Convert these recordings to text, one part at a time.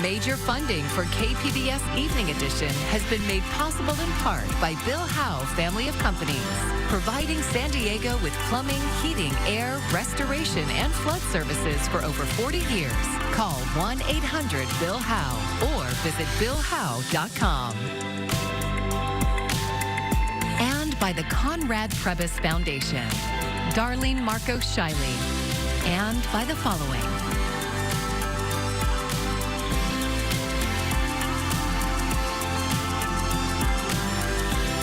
Major funding for KPBS Evening Edition has been made possible in part by Bill Howe Family of Companies, providing San Diego with plumbing, heating, air, restoration, and flood services for over 40 years. Call 1-800-BILL-HOWE or visit BillHowe.com. And by the Conrad Prebys Foundation, Darlene Marcos Shiley, and by the following.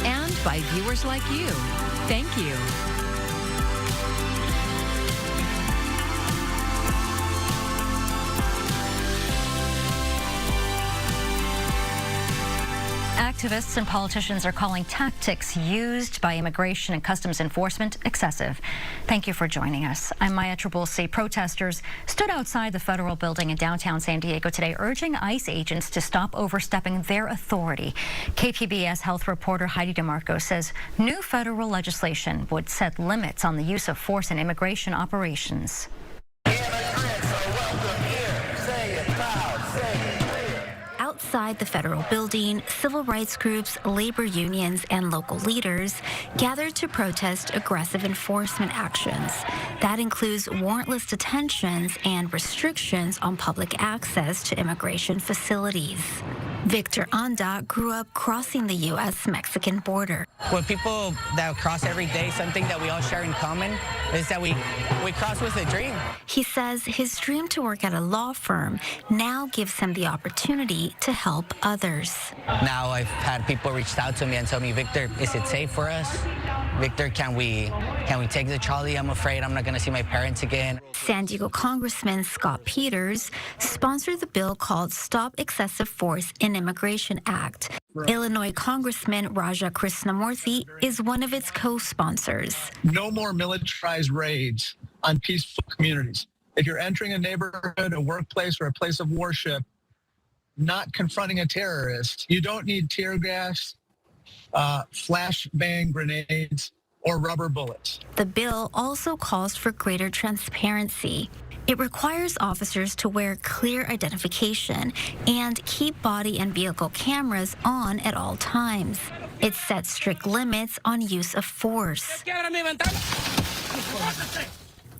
And by viewers like you. Thank you. Activists and politicians are calling tactics used by Immigration and Customs Enforcement excessive. Thank you for joining us. I'm Maya Trabulsi. Protesters stood outside the federal building in downtown San Diego today, urging ICE agents to stop overstepping their authority. KPBS health reporter Heidi DeMarco says new federal legislation would set limits on the use of force in immigration operations. Outside the federal building, civil rights groups, labor unions, and local leaders gathered to protest aggressive enforcement actions. That includes warrantless detentions and restrictions on public access to immigration facilities. Victor Anda grew up crossing the U.S.-Mexican border. When people that cross every day, something that we all share in common is that we cross with a dream. He says his dream to work at a law firm now gives him the opportunity to help others. Now I've had people reach out to me and tell me, Victor, is it safe for us? Victor, can we take the trolley? I'm afraid I'm not going to see my parents again. San Diego Congressman Scott Peters sponsored the bill called Stop Excessive Force in Immigration Act. Illinois Congressman Raja Krishnamurthy is one of its co-sponsors. No more militarized raids on peaceful communities. If you're entering a neighborhood, a workplace, or a place of worship, not confronting a terrorist, you don't need tear gas, flashbang grenades, or rubber bullets. The bill also calls for greater transparency. It requires officers to wear clear identification and keep body and vehicle cameras on at all times. It sets strict limits on use of force.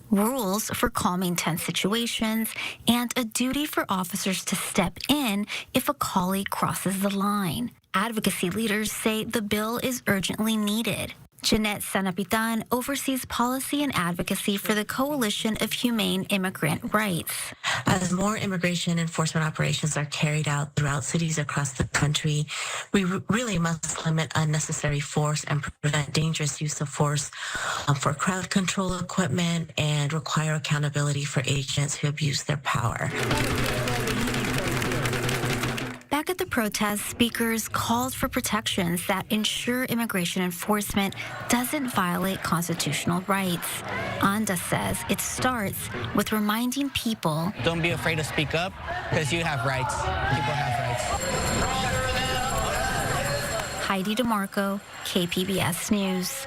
Rules for calming tense situations, and a duty for officers to step in if a colleague crosses the line. Advocacy leaders say the bill is urgently needed. Jeanette Sanapitan oversees policy and advocacy for the Coalition of Humane Immigrant Rights. As more immigration enforcement operations are carried out throughout cities across the country, we really must limit unnecessary force and prevent dangerous use of force for crowd control equipment and require accountability for agents who abuse their power. Back at the protest, speakers called for protections that ensure immigration enforcement doesn't violate constitutional rights. Anda says it starts with reminding people, don't be afraid to speak up, because you have rights. People have rights. Heidi DeMarco, KPBS News.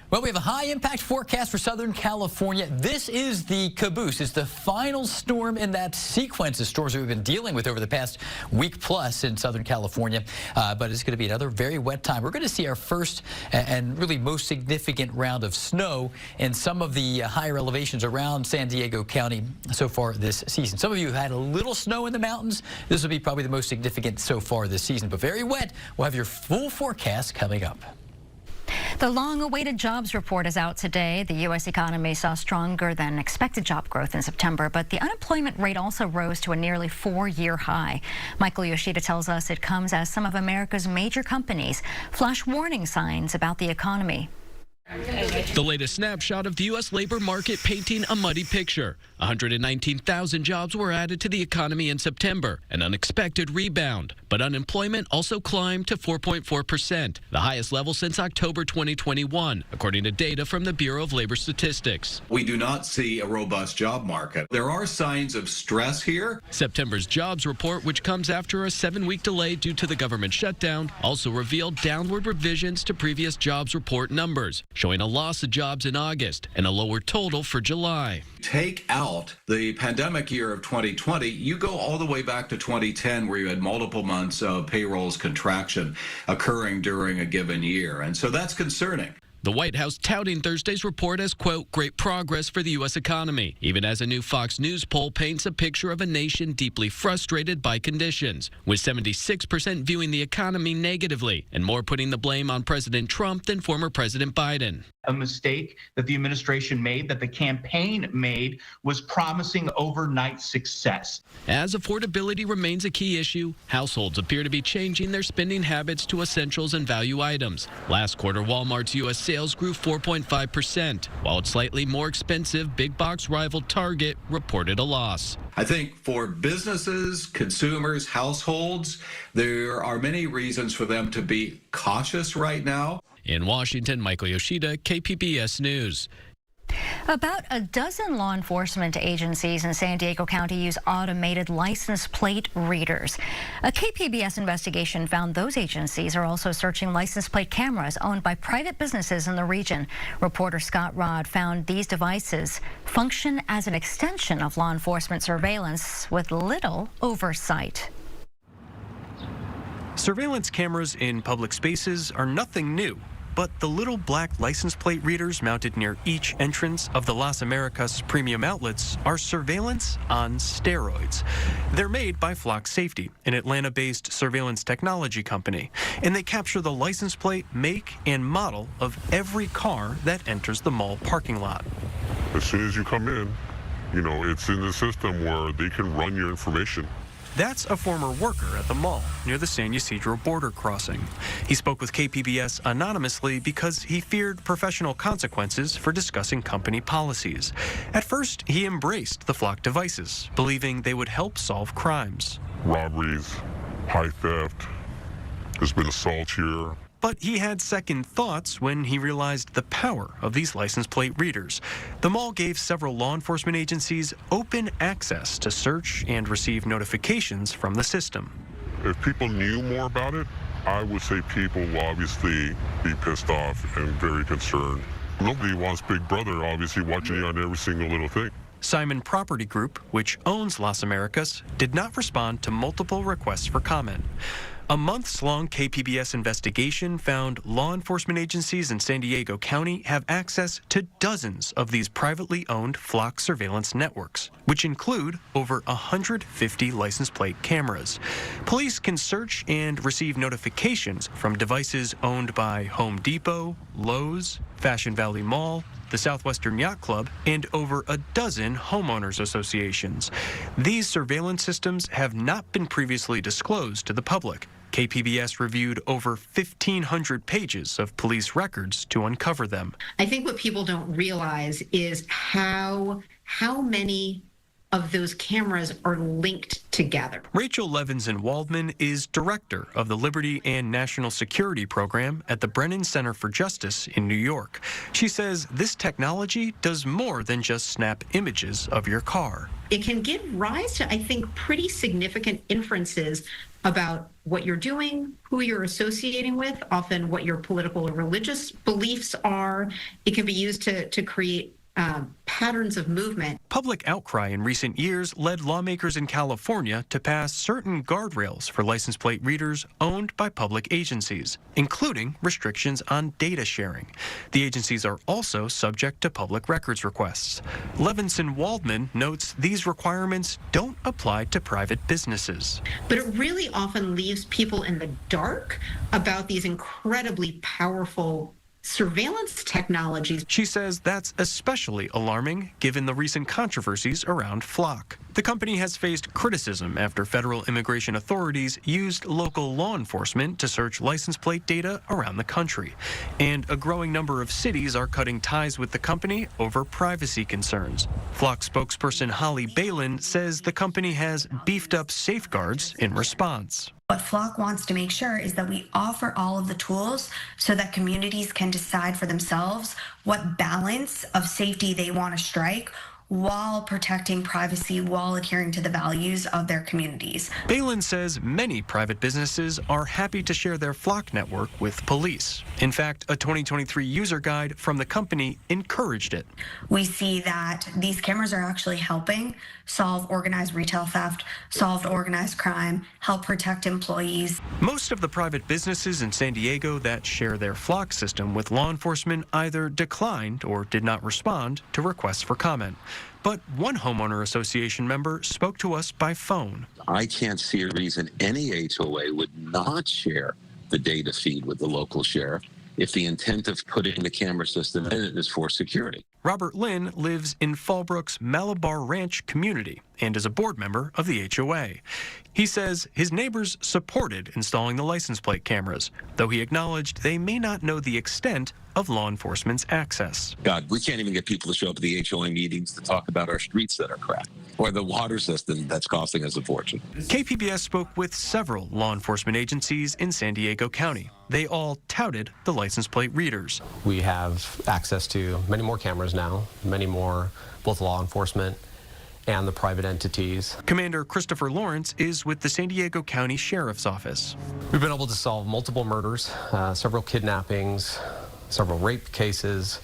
Well, we have a high-impact forecast for Southern California. This is the caboose. It's the final storm in that sequence of storms that we've been dealing with over the past week plus in Southern California. But it's going to be another very wet time. We're going to see our first and really most significant round of snow in some of the higher elevations around San Diego County so far this season. Some of you have had a little snow in the mountains. This will be probably the most significant so far this season, but very wet. We'll have your full forecast coming up. The long-awaited jobs report is out today. The U.S. economy saw stronger than expected job growth in September, but the unemployment rate also rose to a nearly 4-year high. Michael Yoshida tells us it comes as some of America's major companies flash warning signs about the economy. The latest snapshot of the U.S. labor market painting a muddy picture. 119,000 jobs were added to the economy in September, an unexpected rebound. But but unemployment also climbed to 4.4%, the highest level since October 2021, according to data from the Bureau of Labor Statistics. We do not see a robust job market. There are signs of stress here. September's jobs report, which comes after a 7-week delay due to the government shutdown, also revealed downward revisions to previous jobs report numbers, showing a loss of jobs in August and a lower total for July. Take out the pandemic year of 2020, you go all the way back to 2010, where you had multiple months of payrolls contraction occurring during a given year. And so that's concerning. The White House touting Thursday's report as, quote, great progress for the U.S. economy, even as a new Fox News poll paints a picture of a nation deeply frustrated by conditions, with 76% viewing the economy negatively and more putting the blame on President Trump than former President Biden. A mistake that the administration made, that the campaign made, was promising overnight success. As affordability remains a key issue, households appear to be changing their spending habits to essentials and value items. Last quarter, Walmart's U.S. sales grew 4.5%, while its slightly more expensive big box rival Target reported a loss. I think for businesses, consumers, households, there are many reasons for them to be cautious right now. In Washington, Michael Yoshida, KPBS News. About a dozen law enforcement agencies in San Diego County use automated license plate readers. A KPBS investigation found those agencies are also searching license plate cameras owned by private businesses in the region. Reporter Scott Rod found these devices function as an extension of law enforcement surveillance with little oversight. Surveillance cameras in public spaces are nothing new. But the little black license plate readers mounted near each entrance of the Las Americas premium outlets are surveillance on steroids. They're made by Flock Safety, an Atlanta-based surveillance technology company, and they capture the license plate, make, and model of every car that enters the mall parking lot. As soon as you come in, it's in the system where they can run your information. That's a former worker at the mall near the San Ysidro border crossing. He spoke with KPBS anonymously because he feared professional consequences for discussing company policies. At first, he embraced the Flock devices, believing they would help solve crimes. Robberies, high theft, there's been assault here. But he had second thoughts when he realized the power of these license plate readers. The mall gave several law enforcement agencies open access to search and receive notifications from the system. If people knew more about it, I would say people will obviously be pissed off and very concerned. Nobody wants Big Brother obviously watching you on every single little thing. Simon Property Group, which owns Las Americas, did not respond to multiple requests for comment. A months-long KPBS investigation found law enforcement agencies in San Diego County have access to dozens of these privately owned Flock surveillance networks, which include over 150 license plate cameras. Police can search and receive notifications from devices owned by Home Depot, Lowe's, Fashion Valley Mall, the Southwestern Yacht Club, and over a dozen homeowners associations. These surveillance systems have not been previously disclosed to the public. KPBS reviewed over 1,500 pages of police records to uncover them. I think what people don't realize is how many of those cameras are linked together. Rachel Levinson-Waldman is director of the Liberty and National Security Program at the Brennan Center for Justice in New York. She says this technology does more than just snap images of your car. It can give rise to, I think, pretty significant inferences about what you're doing, who you're associating with, often what your political or religious beliefs are. It can be used to create patterns of movement. Public outcry in recent years led lawmakers in California to pass certain guardrails for license plate readers owned by public agencies, including restrictions on data sharing. The agencies are also subject to public records requests. Levinson-Waldman notes these requirements don't apply to private businesses. But it really often leaves people in the dark about these incredibly powerful surveillance technologies. She says that's especially alarming given the recent controversies around Flock. The company has faced criticism after federal immigration authorities used local law enforcement to search license plate data around the country. And a growing number of cities are cutting ties with the company over privacy concerns. Flock spokesperson Holly Balin says the company has beefed up safeguards in response. What Flock wants to make sure is that we offer all of the tools so that communities can decide for themselves what balance of safety they want to strike while protecting privacy, while adhering to the values of their communities. Balin says many private businesses are happy to share their Flock network with police. In fact, a 2023 user guide from the company encouraged it. We see that these cameras are actually helping solve organized retail theft, solve organized crime, help protect employees. Most of the private businesses in San Diego that share their Flock system with law enforcement either declined or did not respond to requests for comment. But one homeowner association member spoke to us by phone. I can't see a reason any HOA would not share the data feed with the local sheriff if the intent of putting the camera system in it is for security. Robert Lynn lives in Fallbrook's Malabar Ranch community and is a board member of the HOA. He says his neighbors supported installing the license plate cameras, though he acknowledged they may not know the extent of law enforcement's access. God, we can't even get people to show up at the HOA meetings to talk about our streets that are cracked or the water system that's costing us a fortune. KPBS spoke with several law enforcement agencies in San Diego County. They all touted the license plate readers. We have access to many more cameras now, many more, both law enforcement and the private entities. Commander Christopher Lawrence is with the San Diego County Sheriff's Office. We've been able to solve multiple murders, several kidnappings, several rape cases,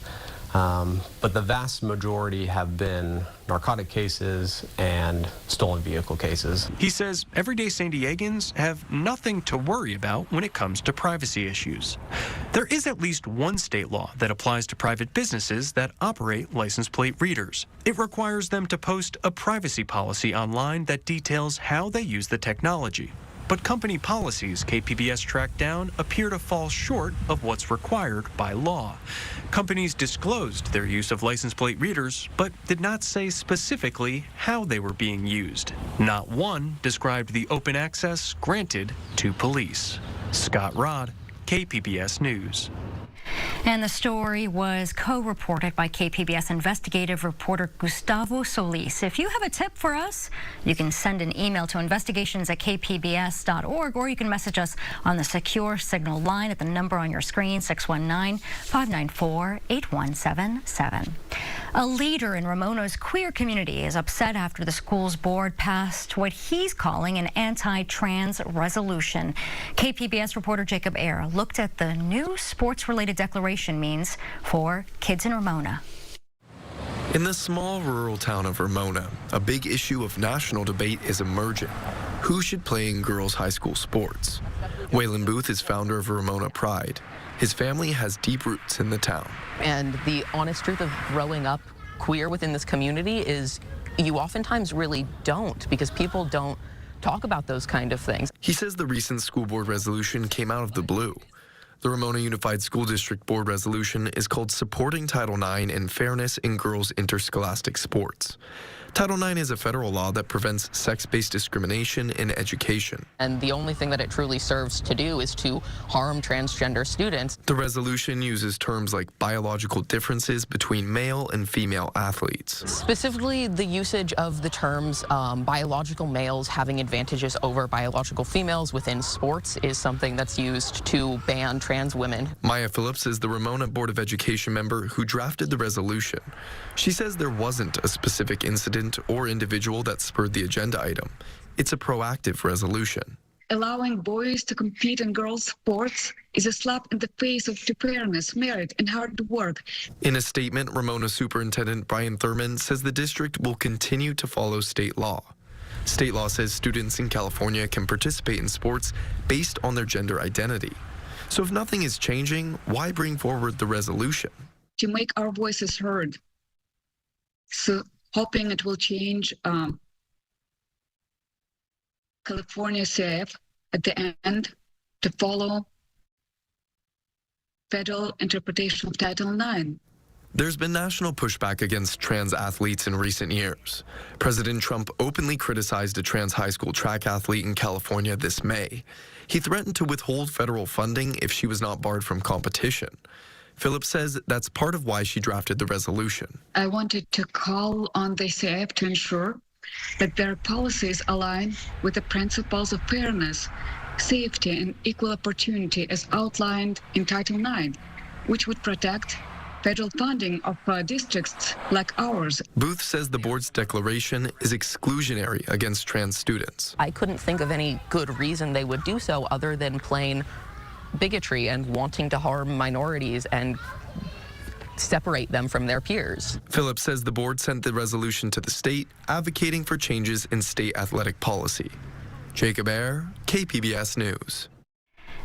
but the vast majority have been narcotic cases and stolen vehicle cases. He says everyday San Diegans have nothing to worry about when it comes to privacy issues. There is at least one state law that applies to private businesses that operate license plate readers. It requires them to post a privacy policy online that details how they use the technology. But company policies KPBS tracked down appear to fall short of what's required by law. Companies disclosed their use of license plate readers, but did not say specifically how they were being used. Not one described the open access granted to police. Scott Rodd, KPBS News. And the story was co-reported by KPBS investigative reporter Gustavo Solis. If you have a tip for us, you can send an email to investigations@kpbs.org, or you can message us on the secure signal line at the number on your screen, 619-594-8177. A leader in Ramona's queer community is upset after the school's board passed what he's calling an anti-trans resolution. KPBS reporter Jacob Ayer looked at the new sports-related declaration means for kids in Ramona. In the small rural town of Ramona, a big issue of national debate is emerging. Who should play in girls' high school sports? Waylon Booth is founder of Ramona Pride. His family has deep roots in the town. And the honest truth of growing up queer within this community is you oftentimes really don't, because people don't talk about those kind of things. He says the recent school board resolution came out of the blue. The Ramona Unified School District Board resolution is called Supporting Title IX and Fairness in Girls' Interscholastic Sports. Title IX is a federal law that prevents sex-based discrimination in education. And the only thing that it truly serves to do is to harm transgender students. The resolution uses terms like biological differences between male and female athletes. Specifically, the usage of the terms biological males having advantages over biological females within sports is something that's used to ban trans women. Maya Phillips is the Ramona Board of Education member who drafted the resolution. She says there wasn't a specific incident or individual that spurred the agenda item. It's a proactive resolution. Allowing boys to compete in girls' sports is a slap in the face of fairness, merit, and hard work. In a statement, Ramona Superintendent Brian Thurman says the district will continue to follow state law. State law says students in California can participate in sports based on their gender identity. So if nothing is changing, why bring forward the resolution? To make our voices heard. So hoping it will change. California CF at the end to follow federal interpretation of Title IX. There's been national pushback against trans athletes in recent years. President Trump openly criticized a trans high school track athlete in California this May. He threatened to withhold federal funding if she was not barred from competition. Phillips says that's part of why she drafted the resolution. I wanted to call on the CF to ensure that their policies align with the principles of fairness, safety, and equal opportunity as outlined in Title IX, which would protect federal funding of districts like ours. Booth says the board's declaration is exclusionary against trans students. I couldn't think of any good reason they would do so other than plain bigotry and wanting to harm minorities and separate them from their peers. Phillips says the board sent the resolution to the state, advocating for changes in state athletic policy. Jacob Ayer, KPBS News.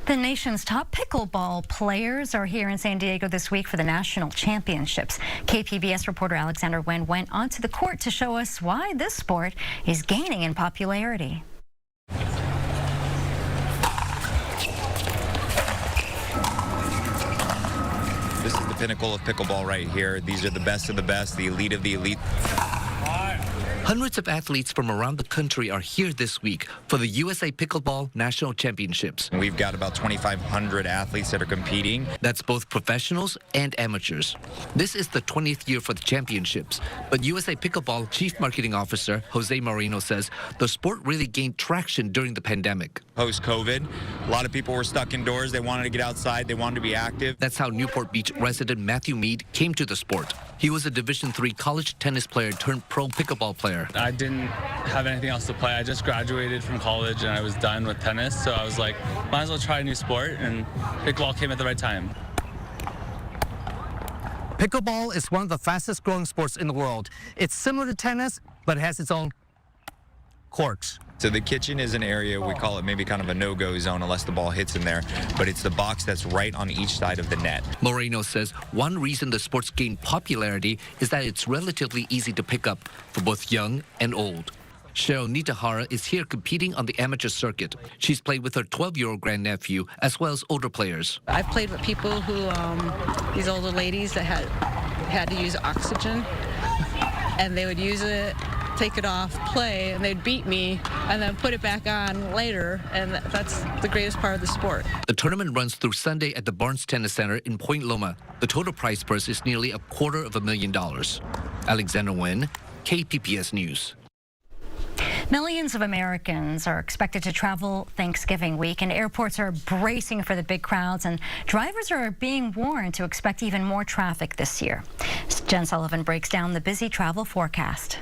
The nation's top pickleball players are here in San Diego this week for the national championships. KPBS reporter Alexander Wen went onto the court to show us why this sport is gaining in popularity. This is the pinnacle of pickleball right here. These are the best of the best, the elite of the elite. Hundreds of athletes from around the country are here this week for the USA Pickleball National Championships. We've got about 2,500 athletes that are competing. That's both professionals and amateurs. This is the 20th year for the championships, but USA Pickleball Chief Marketing Officer Jose Moreno says the sport really gained traction during the pandemic. Post-COVID, a lot of people were stuck indoors. They wanted to get outside. They wanted to be active. That's how Newport Beach resident Matthew Mead came to the sport. He was a Division III college tennis player turned pro pickleball player. I didn't have anything else to play. I just graduated from college and I was done with tennis, so I was like, might as well try a new sport, and pickleball came at the right time. Pickleball is one of the fastest growing sports in the world. It's similar to tennis, but it has its own quirks. So the kitchen is an area, we call it maybe kind of a no-go zone unless the ball hits in there, but it's the box that's right on each side of the net. Moreno says one reason the sport's gained popularity is that it's relatively easy to pick up for both young and old. Cheryl Nitahara is here competing on the amateur circuit. She's played with her 12-year-old grandnephew as well as older players. I've played with people who, these older ladies that had to use oxygen, and they would use it, take it off, play, and they'd beat me and then put it back on later, and that's the greatest part of the sport. The tournament runs through Sunday at the Barnes Tennis Center in Point Loma. The total prize purse is nearly $250,000. Alexander Wen, KPBS News. Millions of Americans are expected to travel Thanksgiving week, and airports are bracing for the big crowds, and drivers are being warned to expect even more traffic this year. Jen Sullivan breaks down the busy travel forecast.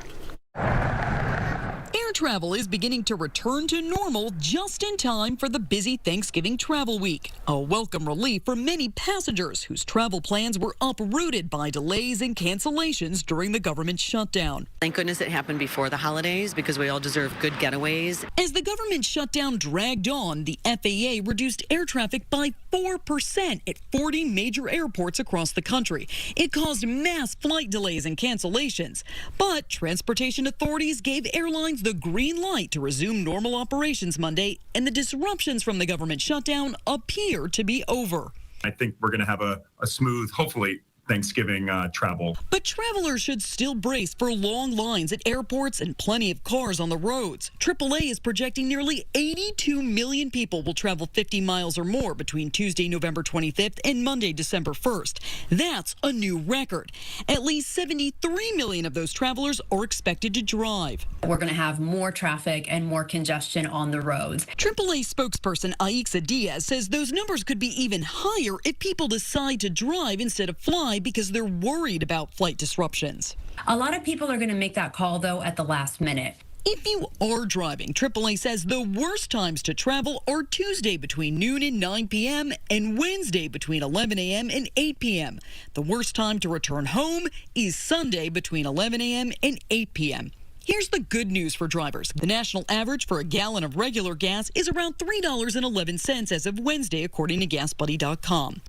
Air travel is beginning to return to normal just in time for the busy Thanksgiving travel week. A welcome relief for many passengers whose travel plans were uprooted by delays and cancellations during the government shutdown. Thank goodness it happened before the holidays because we all deserve good getaways. As the government shutdown dragged on, the FAA reduced air traffic by 4% at 40 major airports across the country. It caused mass flight delays and cancellations, but transportation authorities gave airlines the green light to resume normal operations Monday, and the disruptions from the government shutdown appear to be over. I think we're going to have a smooth, hopefully, Thanksgiving travel. But travelers should still brace for long lines at airports and plenty of cars on the roads. AAA is projecting nearly 82 million people will travel 50 miles or more between Tuesday, November 25th and Monday, December 1st. That's a new record. At least 73 million of those travelers are expected to drive. We're going to have more traffic and more congestion on the roads. AAA spokesperson Aixa Diaz says those numbers could be even higher if people decide to drive instead of fly because they're worried about flight disruptions. A lot of people are going to make that call, though, at the last minute. If you are driving, AAA says the worst times to travel are Tuesday between noon and 9 p.m. and Wednesday between 11 a.m. and 8 p.m. The worst time to return home is Sunday between 11 a.m. and 8 p.m. Here's the good news for drivers. The national average for a gallon of regular gas is around $3.11 as of Wednesday, according to GasBuddy.com.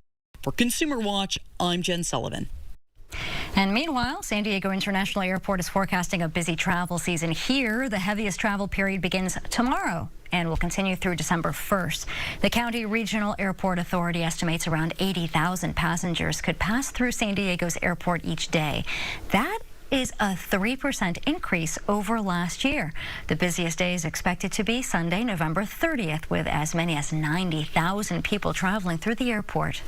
For Consumer Watch, I'm Jen Sullivan. And meanwhile, San Diego International Airport is forecasting a busy travel season here. The heaviest travel period begins tomorrow and will continue through December 1st. The County Regional Airport Authority estimates around 80,000 passengers could pass through San Diego's airport each day. That is a 3% increase over last year. The busiest day is expected to be Sunday, November 30th, with as many as 90,000 people traveling through the airport.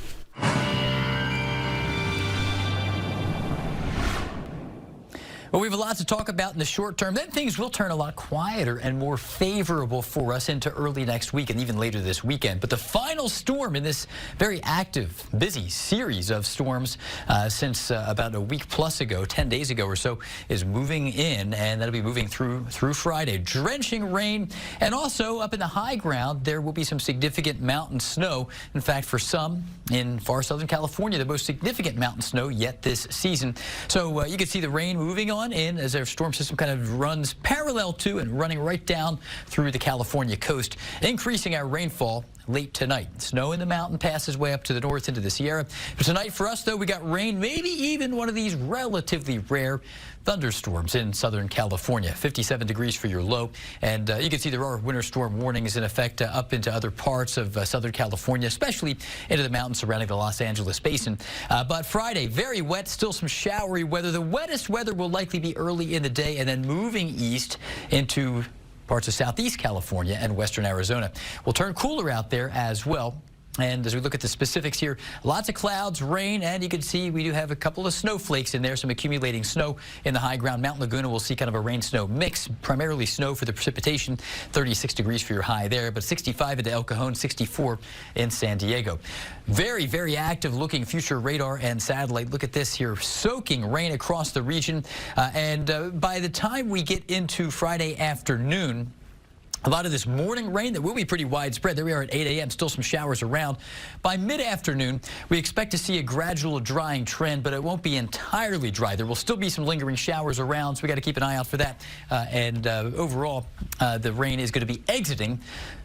Well, we have a lot to talk about in the short term. Then things will turn a lot quieter and more favorable for us into early next week and even later this weekend. But the final storm in this very active, busy series of storms since about a week plus ago, 10 days ago or so, is moving in, and that'll be moving through Friday. Drenching rain, and also up in the high ground, there will be some significant mountain snow. In fact, for some in far southern California, the most significant mountain snow yet this season. So you can see the rain moving on in as our storm system kind of runs parallel to and running right down through the California coast, increasing our rainfall late tonight. Snow in the mountain passes way up to the north into the Sierra. But tonight for us, though, we got rain, maybe even one of these relatively rare thunderstorms in Southern California. 57 degrees for your low. And you can see there are winter storm warnings in effect up into other parts of Southern California, especially into the mountains surrounding the Los Angeles basin. But Friday, very wet, still some showery weather. The wettest weather will likely be early in the day and then moving east into parts of southeast California and western Arizona. Will turn cooler out there as well. And as we look at the specifics here, lots of clouds, rain, and you can see we do have a couple of snowflakes in there, some accumulating snow in the high ground. Mount Laguna will see kind of a rain-snow mix, primarily snow for the precipitation, 36 degrees for your high there, but 65 into El Cajon, 64 in San Diego. Very, very active looking future radar and satellite. Look at this here, soaking rain across the region. And by the time we get into Friday afternoon, a lot of this morning rain that will be pretty widespread. There we are at 8 a.m. Still some showers around. By mid-afternoon, we expect to see a gradual drying trend, but it won't be entirely dry. There will still be some lingering showers around, so we got to keep an eye out for that. Overall, the rain is going to be exiting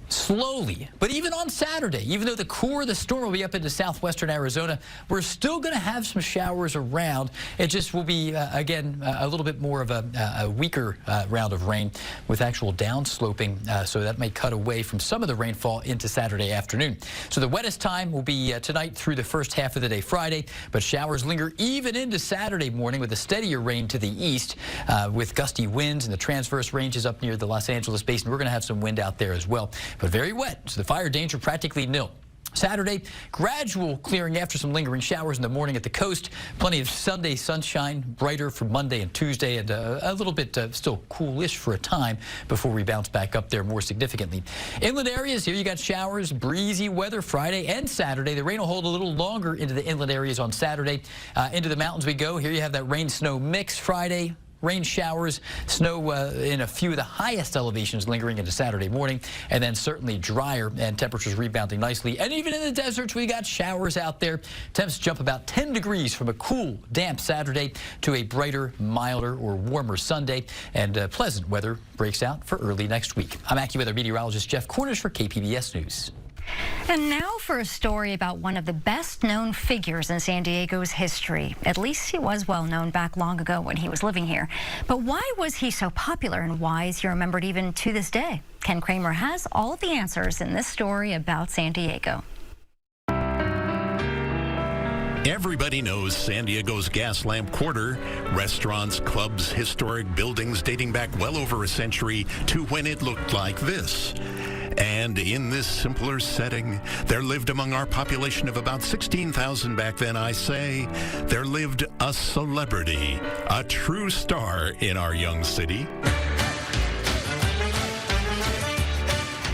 slowly. But even on Saturday, even though the core of the storm will be up into southwestern Arizona, we're still going to have some showers around. It just will be, again, a little bit more of a weaker round of rain with actual downsloping, so that may cut away from some of the rainfall into Saturday afternoon. So the wettest time will be tonight through the first half of the day Friday, but showers linger even into Saturday morning with a steadier rain to the east with gusty winds and the transverse ranges up near the Los Angeles basin. We're going to have some wind out there as well, but very wet, so the fire danger practically nil. Saturday, gradual clearing after some lingering showers in the morning at the coast. Plenty of Sunday sunshine, brighter for Monday and Tuesday, and a little bit still coolish for a time before we bounce back up there more significantly. Inland areas, here you got showers, breezy weather Friday and Saturday. The rain will hold a little longer into the inland areas on Saturday. Into the mountains we go. Here you have that rain-snow mix Friday. Rain showers, snow in a few of the highest elevations lingering into Saturday morning, and then certainly drier and temperatures rebounding nicely. And even in the deserts, we got showers out there. Temps jump about 10 degrees from a cool, damp Saturday to a brighter, milder, or warmer Sunday, and pleasant weather breaks out for early next week. I'm AccuWeather meteorologist Jeff Cornish for KPBS News. And now for a story about one of the best-known figures in San Diego's history. At least he was well-known back long ago when he was living here. But why was he so popular, and why is he remembered even to this day? Ken Kramer has all of the answers in this story about San Diego. Everybody knows San Diego's Gaslamp Quarter, restaurants, clubs, historic buildings dating back well over a century to when it looked like this. And in this simpler setting, there lived among our population of about 16,000 back then, I say, there lived a celebrity, a true star in our young city.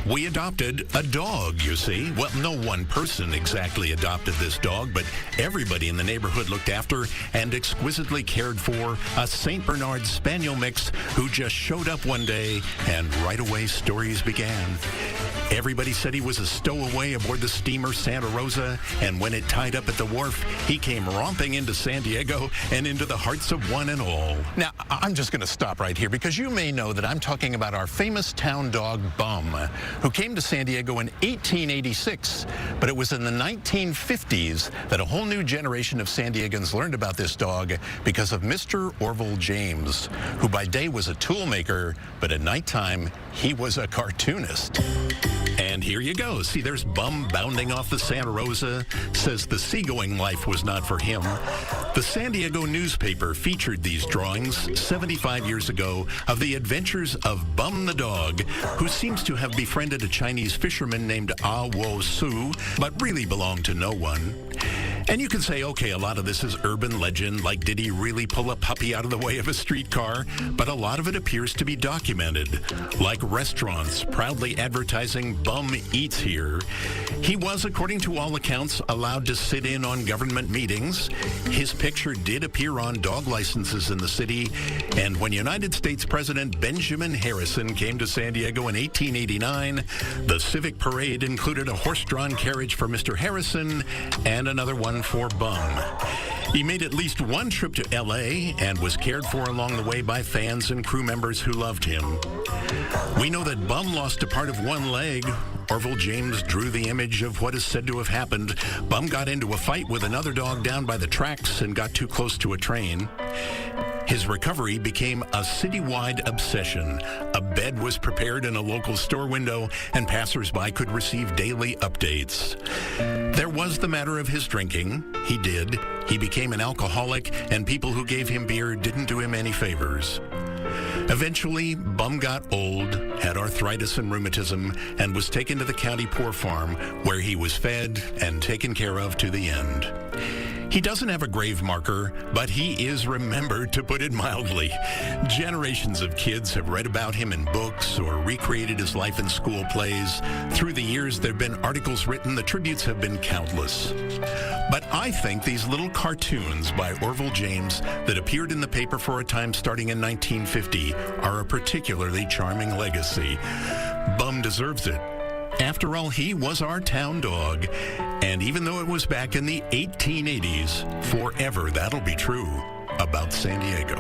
We adopted a dog, you see. Well, no one person exactly adopted this dog, but everybody in the neighborhood looked after and exquisitely cared for a St. Bernard Spaniel mix who just showed up one day, and right away stories began. Everybody said he was a stowaway aboard the steamer Santa Rosa, and when it tied up at the wharf, he came romping into San Diego and into the hearts of one and all. Now, I'm just going to stop right here because you may know that I'm talking about our famous town dog, Bum, who came to San Diego in 1886, but it was in the 1950s that a whole new generation of San Diegans learned about this dog because of Mr. Orville James, who by day was a tool maker, but at nighttime, he was a cartoonist. And here you go. See, there's Bum bounding off the Santa Rosa, says the seagoing life was not for him. The San Diego newspaper featured these drawings 75 years ago of the adventures of Bum the dog, who seems to have befriended a Chinese fisherman named Ah Wo Su, but really belonged to no one. And you can say, okay, a lot of this is urban legend, like did he really pull a puppy out of the way of a streetcar? But a lot of it appears to be documented, like restaurants proudly advertising Bum Eats Here. He was, according to all accounts, allowed to sit in on government meetings. His picture did appear on dog licenses in the city. And when United States President Benjamin Harrison came to San Diego in 1889, the civic parade included a horse-drawn carriage for Mr. Harrison and another one for Bum. He made at least one trip to L.A. and was cared for along the way by fans and crew members who loved him. We know that Bum lost a part of one leg. Orville James drew the image of what is said to have happened. Bum got into a fight with another dog down by the tracks and got too close to a train. His recovery became a citywide obsession. A bed was prepared in a local store window, and passersby could receive daily updates. There was the matter of his drinking. He did. He became an alcoholic, and people who gave him beer didn't do him any favors. Eventually, Bum got old, had arthritis and rheumatism, and was taken to the county poor farm, where he was fed and taken care of to the end. He doesn't have a grave marker, but he is remembered, to put it mildly. Generations of kids have read about him in books or recreated his life in school plays. Through the years, there have been articles written. The tributes have been countless. But I think these little cartoons by Orville James that appeared in the paper for a time starting in 1950 are a particularly charming legacy. Bum deserves it. After all, he was our town dog. And even though it was back in the 1880s, forever that'll be true about San Diego.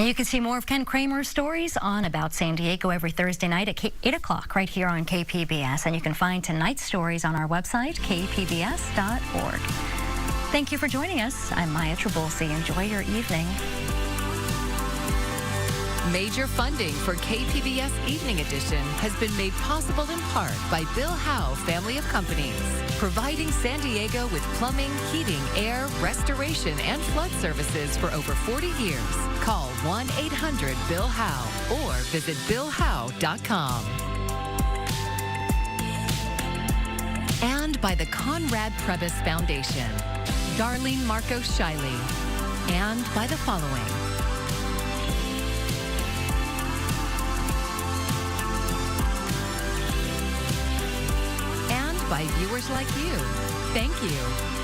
You can see more of Ken Kramer's stories on About San Diego every Thursday night at 8 o'clock right here on KPBS. And you can find tonight's stories on our website, kpbs.org. Thank you for joining us. I'm Maya Trabulsi. Enjoy your evening. Major funding for KPBS Evening Edition has been made possible in part by Bill Howe Family of Companies, providing San Diego with plumbing, heating, air, restoration, and flood services for over 40 years. Call 1-800-BILL-HOWE or visit BillHowe.com. And by the Conrad Prebys Foundation, Darlene Marcos Shiley, and by the following. By viewers like you. Thank you.